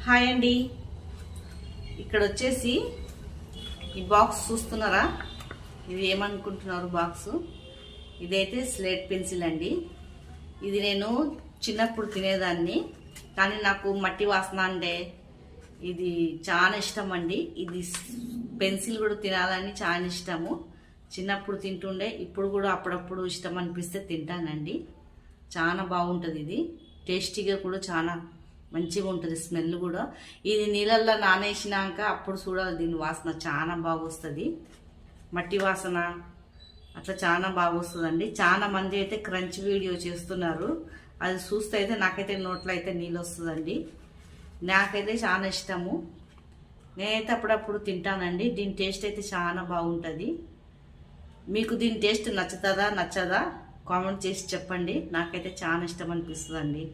Hi అండి. ఇక్కడ వచ్చేసి ఈ బాక్స్ చూస్తున్నారా? ఇది ఏమనుకుంటున్నారు బాక్స్? ఇదైతే స్లేట్ పెన్సిల్ అండి. ఇది నేను చిన్నప్పుడు తినేదాన్ని, కానీ నాకు మట్టి వాసన అంటే ఇది చాలా ఇష్టం అండి. ఇది పెన్సిల్ కూడా తినాలని చాలా ఇష్టము. చిన్నప్పుడు తింటుండే, ఇప్పుడు కూడా అప్పుడప్పుడు ఇష్టం అనిపిస్తే తింటానండి. చాలా బాగుంటుంది. ఇది టేస్టీగా కూడా చాలా మంచిగా ఉంటుంది. స్మెల్ కూడా ఇది నీళ్ళల్లో నానేసినాక అప్పుడు చూడాలి, దీని వాసన చాలా బాగా వస్తుంది. మట్టి వాసన అట్లా చాలా బాగా వస్తుందండి. చాలా మంది అయితే క్రంచ్ వీడియో చేస్తున్నారు. అది చూస్తే అయితే నాకైతే నోట్లో అయితే నీళ్ళు వస్తుందండి. నాకైతే చాలా ఇష్టము. నేనైతే అప్పుడప్పుడు తింటానండి. దీని టేస్ట్ అయితే చాలా బాగుంటుంది. మీకు దీని టేస్ట్ నచ్చుతుందా నచ్చదా కామెంట్ చేసి చెప్పండి. నాకైతే చాలా ఇష్టం అనిపిస్తుందండి.